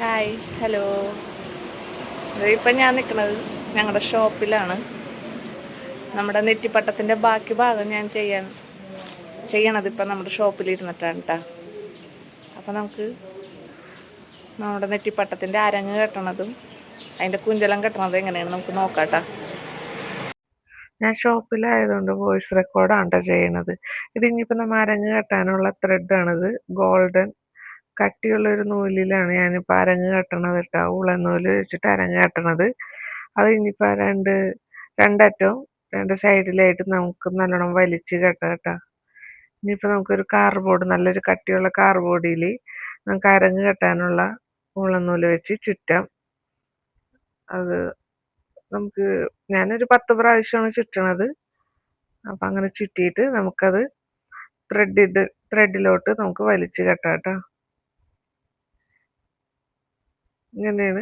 Hi hello. ഇപ്പം ഞാൻ നിൽക്കുന്നത് ഞങ്ങളുടെ ഷോപ്പിലാണ്. നമ്മുടെ നെറ്റിപ്പട്ടത്തിൻ്റെ ബാക്കി ഭാഗം ഞാൻ ചെയ്യണത് ഇപ്പം നമ്മുടെ ഷോപ്പിലിരുന്നിട്ടാണ് കേട്ടോ. അപ്പം നമുക്ക് നമ്മുടെ നെറ്റിപ്പട്ടത്തിൻ്റെ അരങ്ങ് കെട്ടണതും അതിൻ്റെ കുഞ്ചലം കെട്ടണതും എങ്ങനെയാണ് നമുക്ക് നോക്കാം കേട്ടോ. ഞാൻ ഷോപ്പിലായതുകൊണ്ട് വോയിസ് റെക്കോർഡാണ് കേട്ടോ ചെയ്യണത്. ഇതിനിപ്പോൾ നമ്മൾ അരങ്ങ് കെട്ടാനുള്ള ത്രെഡാണിത്. ഗോൾഡൻ കട്ടിയുള്ളൊരു നൂലിലാണ് ഞാനിപ്പോൾ അരങ്ങ് കെട്ടണത് കേട്ടോ. ഉളൻ നൂല് വെച്ചിട്ട് അരങ്ങ് കെട്ടണത്. അത് ഇനിയിപ്പോൾ രണ്ടറ്റവും രണ്ട് സൈഡിലായിട്ട് നമുക്ക് നല്ലോണം വലിച്ച് കെട്ടാം കേട്ടോ. ഇനിയിപ്പോൾ നമുക്കൊരു കാർഡ്ബോർഡ്, നല്ലൊരു കട്ടിയുള്ള കാർഡ്ബോർഡിൽ നമുക്ക് അരങ്ങ് കെട്ടാനുള്ള ഉളൻ നൂല് വെച്ച് ചുറ്റാം. അത് നമുക്ക് ഞാനൊരു 10 പ്രാവശ്യമാണ് ചുറ്റണത്. അപ്പം അങ്ങനെ ചുറ്റിയിട്ട് നമുക്കത് ത്രെഡിലോട്ട് നമുക്ക് വലിച്ച് കെട്ടാം കേട്ടോ. ഇങ്ങനെയാണ്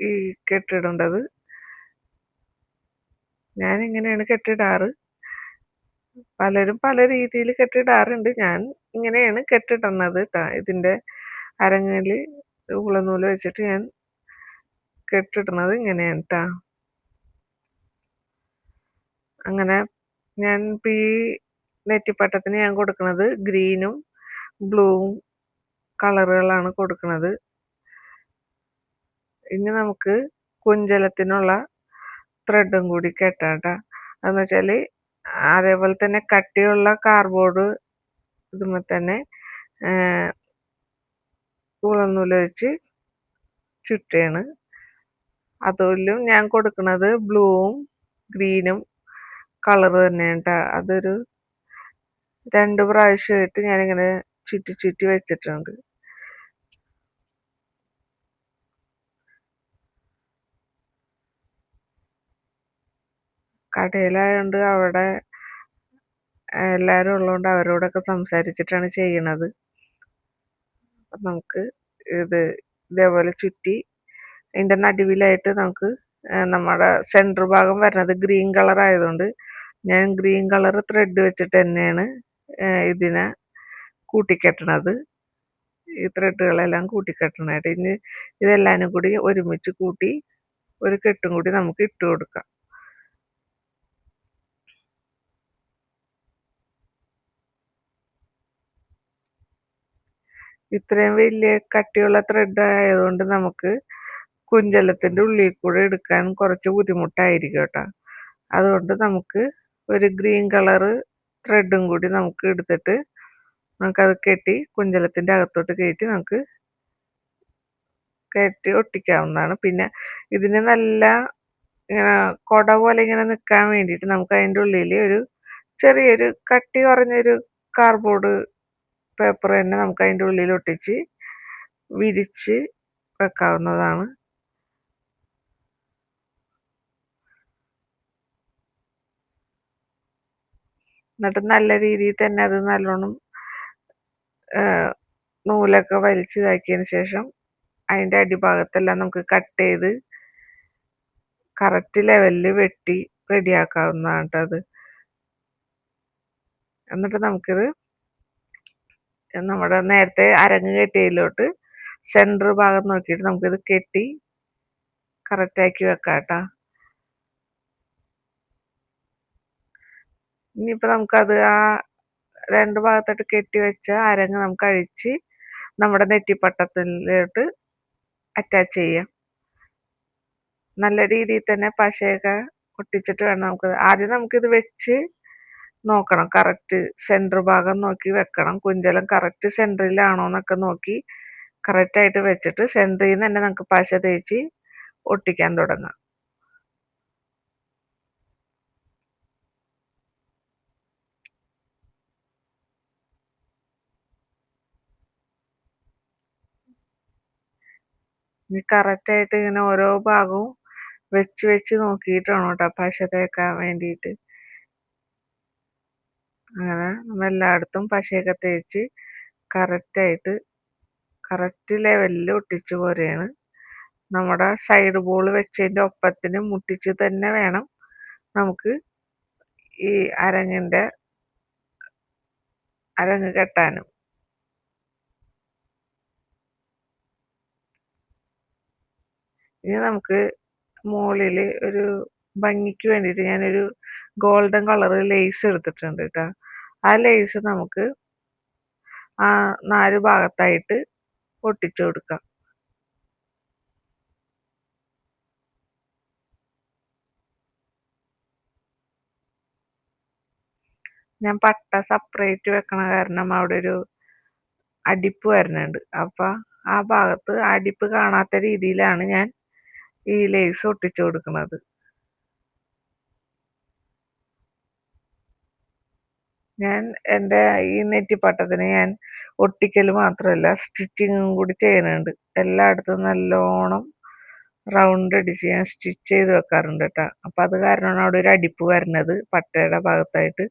ഈ കെട്ടിടേണ്ടത്. ഞാനിങ്ങനെയാണ് കെട്ടിടാറ്. പലരും പല രീതിയിൽ കെട്ടിടാറുണ്ട്. ഞാൻ ഇങ്ങനെയാണ് കെട്ടിടുന്നത് കേട്ടോ. ഇതിൻ്റെ അരങ്ങിൽ ഉളനൂല് വെച്ചിട്ട് ഞാൻ കെട്ടിടുന്നത് ഇങ്ങനെയാണ് കേട്ടോ. അങ്ങനെ ഞാൻ ഇപ്പോൾ ഈ നെറ്റിപ്പട്ടത്തിന് ഞാൻ കൊടുക്കുന്നത് ഗ്രീനും ബ്ലൂവും കളറുകളാണ് കൊടുക്കുന്നത്. ഇനി നമുക്ക് കുഞ്ചലത്തിനുള്ള ത്രെഡും കൂടി കെട്ടാം കേട്ടോ. അതെന്ന് വെച്ചാൽ അതേപോലെ തന്നെ കട്ടിയുള്ള കാർഡ്ബോർഡ് ഇതുമ്പോൾ തന്നെ ഉളനൂല് വെച്ച് ചുറ്റുകയാണ്. അതിലും ഞാൻ കൊടുക്കുന്നത് ബ്ലൂവും ഗ്രീനും കളർ തന്നെയാണ് കേട്ടോ. അതൊരു 2 പ്രാവശ്യമായിട്ട് ഞാനിങ്ങനെ ചുറ്റി വെച്ചിട്ടുണ്ട്. കടയിലായതുകൊണ്ട് അവിടെ എല്ലാവരും ഉള്ളതുകൊണ്ട് അവരോടൊക്കെ സംസാരിച്ചിട്ടാണ് ചെയ്യണത്. അപ്പം നമുക്ക് ഇതേപോലെ ചുറ്റി അതിൻ്റെ നടുവിലായിട്ട് നമുക്ക് നമ്മുടെ സെൻറ്റർ ഭാഗം വരുന്നത് ഗ്രീൻ കളർ ആയതുകൊണ്ട് ഞാൻ ഗ്രീൻ കളർ ത്രെഡ് വെച്ചിട്ട് തന്നെയാണ് ഇതിനെ കൂട്ടിക്കെട്ടണത്. ഈ ത്രെഡുകളെല്ലാം കൂട്ടിക്കെട്ടണായിട്ട് ഇനി ഇതെല്ലാനും കൂടി ഒരുമിച്ച് കൂട്ടി ഒരു കെട്ടും കൂടി നമുക്ക് ഇട്ട് കൊടുക്കാം. ഇത്രയും വലിയ കട്ടിയുള്ള ത്രെഡ് ആയതുകൊണ്ട് നമുക്ക് കുഞ്ചലത്തിൻ്റെ ഉള്ളിൽ കൂടെ എടുക്കാൻ കുറച്ച് ബുദ്ധിമുട്ടായിരിക്കും കേട്ടോ. അതുകൊണ്ട് നമുക്ക് ഒരു ഗ്രീൻ കളറ് ത്രെഡും കൂടി നമുക്ക് എടുത്തിട്ട് നമുക്കത് കെട്ടി കുഞ്ചലത്തിൻ്റെ അകത്തോട്ട് കയറ്റി നമുക്ക് കയറ്റി ഒട്ടിക്കാവുന്നതാണ്. പിന്നെ ഇതിന് നല്ല ഇങ്ങനെ കുട പോലെ ഇങ്ങനെ നിൽക്കാൻ വേണ്ടിയിട്ട് നമുക്ക് അതിൻ്റെ ഉള്ളിൽ ഒരു ചെറിയൊരു കട്ടി കുറഞ്ഞൊരു കാർഡ്ബോർഡ് പേപ്പർ തന്നെ നമുക്ക് അതിൻ്റെ ഉള്ളിൽ ഒട്ടിച്ച് വിരിച്ച് വെക്കാവുന്നതാണ്. എന്നിട്ട് നല്ല രീതിയിൽ തന്നെ അത് നല്ലോണം നൂലൊക്കെ വലിച്ച് ഇതാക്കിയതിന് ശേഷം അതിൻ്റെ അടിഭാഗത്തെല്ലാം നമുക്ക് കട്ട് ചെയ്ത് കറക്റ്റ് ലെവലിൽ വെട്ടി റെഡിയാക്കാവുന്നതാണ് കേട്ടോ അത്. എന്നിട്ട് നമുക്കിത് നമ്മുടെ നേരത്തെ അരങ്ങ് കെട്ടിയതിലോട്ട് സെൻറ്റർ ഭാഗം നോക്കിയിട്ട് നമുക്കിത് കെട്ടി കറക്റ്റാക്കി വെക്കാം കേട്ടോ. ഇനിയിപ്പോൾ നമുക്കത് ആ 2 ഭാഗത്തായിട്ട് കെട്ടി വെച്ച അരങ്ങ് നമുക്ക് അഴിച്ച് നമ്മുടെ നെറ്റിപ്പട്ടത്തിലോട്ട് അറ്റാച്ച് ചെയ്യാം. നല്ല രീതിയിൽ തന്നെ പശയൊക്കെ ഒട്ടിച്ചിട്ട് വേണം നമുക്ക് ആദ്യം നമുക്കിത് വെച്ച് നോക്കണം. കറക്റ്റ് സെൻറ്റർ ഭാഗം നോക്കി വെക്കണം. കുഞ്ചലം കറക്റ്റ് സെൻറ്ററിലാണോ എന്നൊക്കെ നോക്കി കറക്റ്റായിട്ട് വെച്ചിട്ട് സെൻറ്ററിൽ നിന്ന് തന്നെ നമുക്ക് പശ തേച്ച് ഒട്ടിക്കാൻ തുടങ്ങാം. ഇനി കറക്റ്റായിട്ട് ഇങ്ങനെ ഓരോ ഭാഗവും വെച്ച് നോക്കിയിട്ട് വേണം കേട്ടോ പശ തേക്കാൻ വേണ്ടിയിട്ട്. അങ്ങനെ നമ്മൾ എല്ലായിടത്തും പശയൊക്കെ തേച്ച് കറക്റ്റ് ലെവലിൽ ഒട്ടിച്ച് പോരുകയാണ്. നമ്മുടെ സൈഡ് ബോൾ വെച്ചതിൻ്റെ ഒപ്പത്തിന് മുട്ടിച്ച് തന്നെ വേണം നമുക്ക് ഈ അരങ്ങ് കെട്ടാനും. ഇനി നമുക്ക് മുകളില് ഒരു ഭംഗിക്ക് വേണ്ടിയിട്ട് ഞാനൊരു ഗോൾഡൻ കളർ ലേസ് എടുത്തിട്ടുണ്ട് കേട്ടോ. ആ ലേസ് നമുക്ക് ആ 4 ഭാഗത്തായിട്ട് ഒട്ടിച്ചു കൊടുക്കാം. ഞാൻ പട്ട സെപ്പറേറ്റ് വെക്കണ കാരണം അവിടെ ഒരു അടിപ്പ് വരുന്നുണ്ട്. അപ്പൊ ആ ഭാഗത്ത് അടിപ്പ് കാണാത്ത രീതിയിലാണ് ഞാൻ ഈ ലേസ് ഒട്ടിച്ചു കൊടുക്കുന്നത്. ഞാൻ എൻ്റെ ഈ നെറ്റിപ്പട്ടത്തിന് ഞാൻ ഒട്ടിക്കൽ മാത്രമല്ല സ്റ്റിച്ചിങ്ങും കൂടി ചെയ്യുന്നുണ്ട്. എല്ലായിടത്തും നല്ലോണം റൗണ്ട് അടിച്ച് ഞാൻ സ്റ്റിച്ച് ചെയ്ത് വെക്കാറുണ്ട് കേട്ടോ. അപ്പം അത് കാരണമാണ് അവിടെ ഒരു അടിപ്പ് വരുന്നത് പട്ടയുടെ ഭാഗത്തായിട്ട്.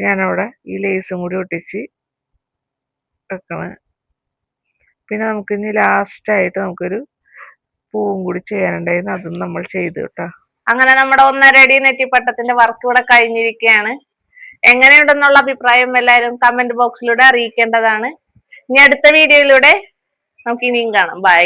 ഞാനവിടെ ഈ ലേസും കൂടി ഒട്ടിച്ച് വെക്കണം. പിന്നെ നമുക്കിനി ലാസ്റ്റായിട്ട് നമുക്കൊരു പൂവും കൂടി ചെയ്യാനുണ്ടായിരുന്നു, അതും നമ്മൾ ചെയ്തു കേട്ടോ. അങ്ങനെ നമ്മുടെ 1.5 അടി നെറ്റിപ്പട്ടത്തിന്റെ വർക്ക് ഇവിടെ കഴിഞ്ഞിരിക്കുകയാണ്. എങ്ങനെയുണ്ടെന്നുള്ള അഭിപ്രായം എല്ലാവരും കമന്റ് ബോക്സിലൂടെ അറിയിക്കേണ്ടതാണ്. ഇനി അടുത്ത വീഡിയോയിലൂടെ നമുക്ക് ഇനിയും കാണാം. ബൈ.